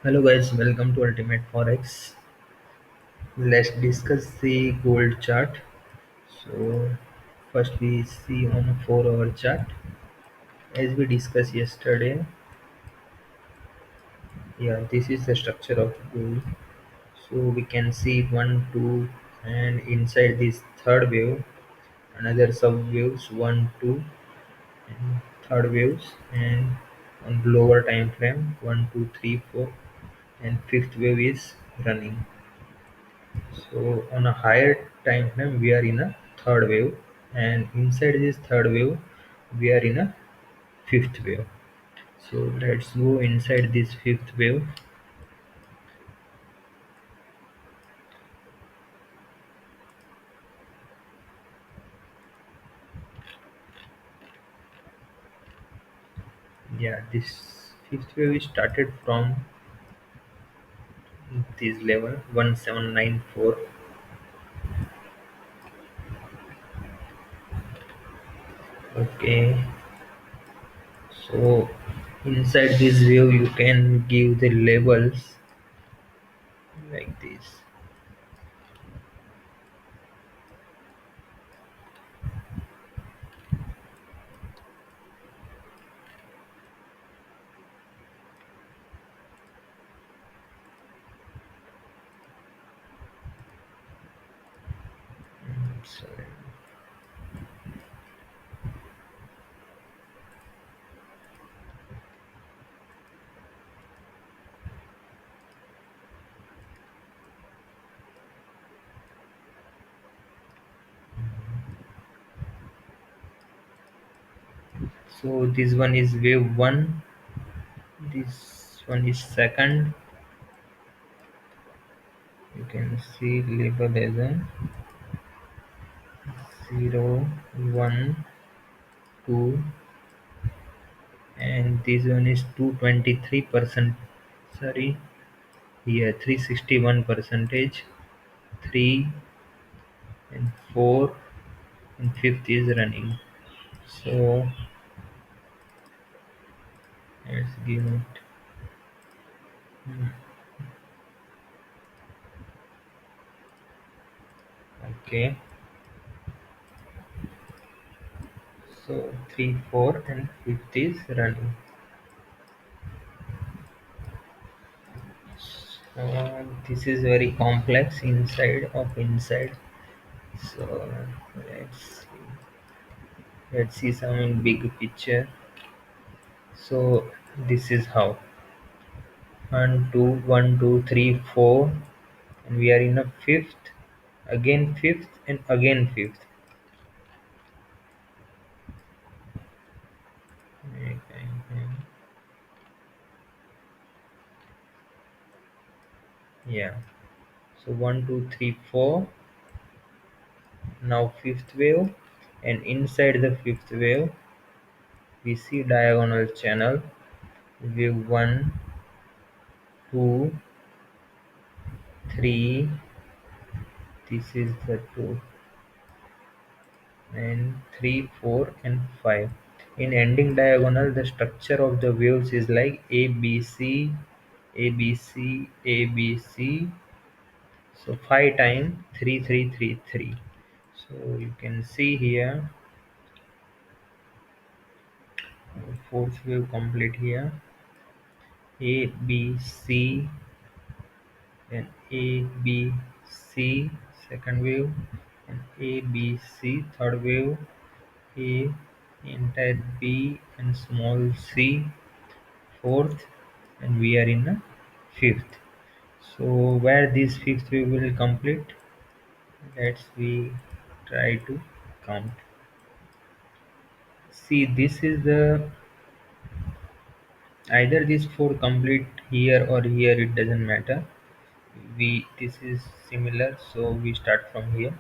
Hello guys, welcome to Ultimate Forex. Let's discuss the gold chart. So first we see on a 4 hour chart. As we discussed yesterday, yeah, this is the structure of gold. So we can see one, two, and inside this third wave, another sub waves, one, two, and third waves, and on lower time frame, one, two, three, four, and fifth wave is running. So on a higher time frame, we are in a third wave, and inside this third wave, we are in a fifth wave. So let's go inside this fifth wave. Yeah, this fifth wave is started from this level 1794. Okay, so inside this wave, you can give the labels like this. Sorry. So this one is wave one. This one is second. You can see label as a 0, 1, 2, and this one is 223%. Sorry, here 361 percentage, 3 and 4 and fifth is running. So let's give it. Okay, so 3, 4 and fifth is running. This is very complex inside of inside. So let's let's see some big picture. So this is how one, two, one, two, three, four, and we are in a fifth, again fifth, and again fifth. Yeah. So one, two, three, four. Now fifth wave, and inside the fifth wave, we see diagonal channel. Wave one, two, three. This is the two, and 3, 4, and 5. In ending diagonal, the structure of the waves is like ABC, ABC, ABC. So 5 times 3, 3, 3, 3. So you can see here fourth wave complete here. A, B, C, then A, B, C, second wave, and A, B, C, third wave, A, entire B and small c, fourth, and we are in a fifth. So where this fifth wave will complete, let's we try to count. See, this is the either this four complete here or here, it doesn't matter. We this is similar, so we start from here.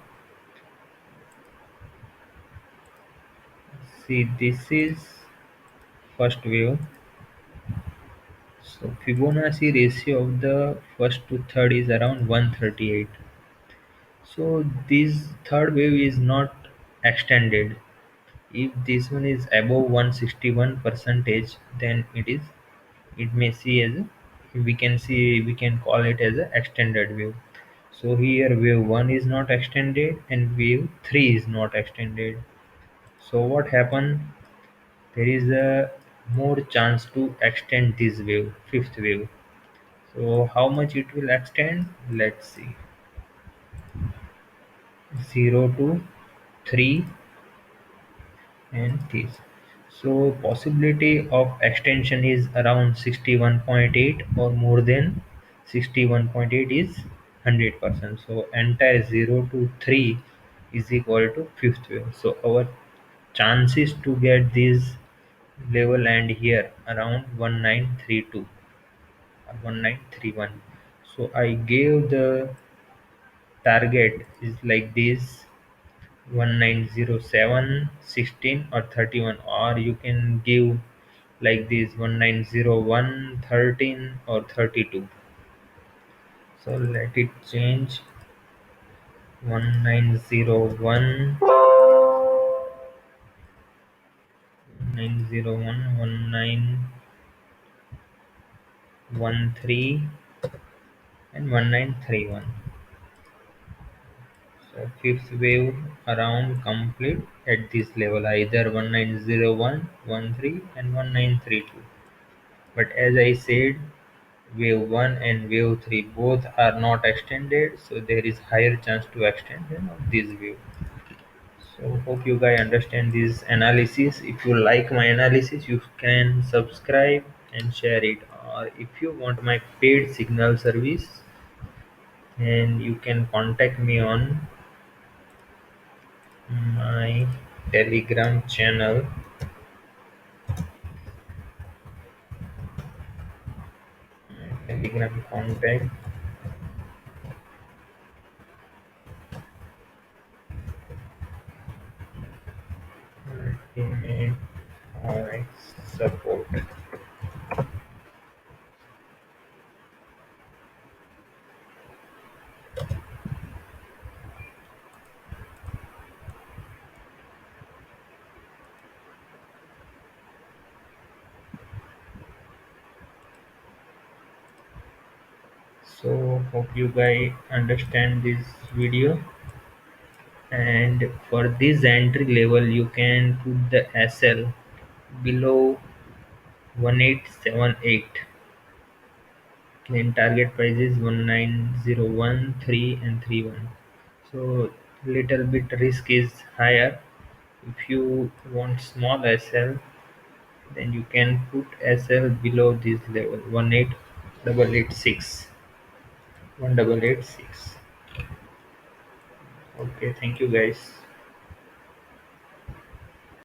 See, this is first wave. So Fibonacci ratio of the first to third is around 138. So this third wave is not extended. If this one is above 161 percentage, then it may see as we can see, we can call it as a extended wave. So here wave 1 is not extended and wave 3 is not extended. So what happened, there is a more chance to extend this wave, fifth wave. So how much it will extend, let's see. 0 to 3 and this. So possibility of extension is around 61.8 or more than 61.8 is 100%. So entire 0 to 3 is equal to fifth wave. So our chances to get this level end here around 1932 or 1931. So I gave the target is like this: 1907, 16 or 31, or you can give like this: 1901, 13 or 32. So let it change: 1901, 1901, 1913 and 1931. So fifth wave around complete at this level, either 1901, 13 and 1932. But as I said, wave 1 and wave 3 both are not extended, so there is higher chance to extension of this wave. So hope you guys understand this analysis. If you like my analysis, you can subscribe and share it. Or if you want my paid signal service, and you can contact me on my Telegram channel. Telegram contact. Ultimate Forex support. So hope you guys understand this video. And for this entry level, you can put the SL below 1878. Then target price is 1901, 3 and 31. So little bit risk is higher. If you want small SL, then you can put SL below this level: 18886. 1886. Okay, thank you guys.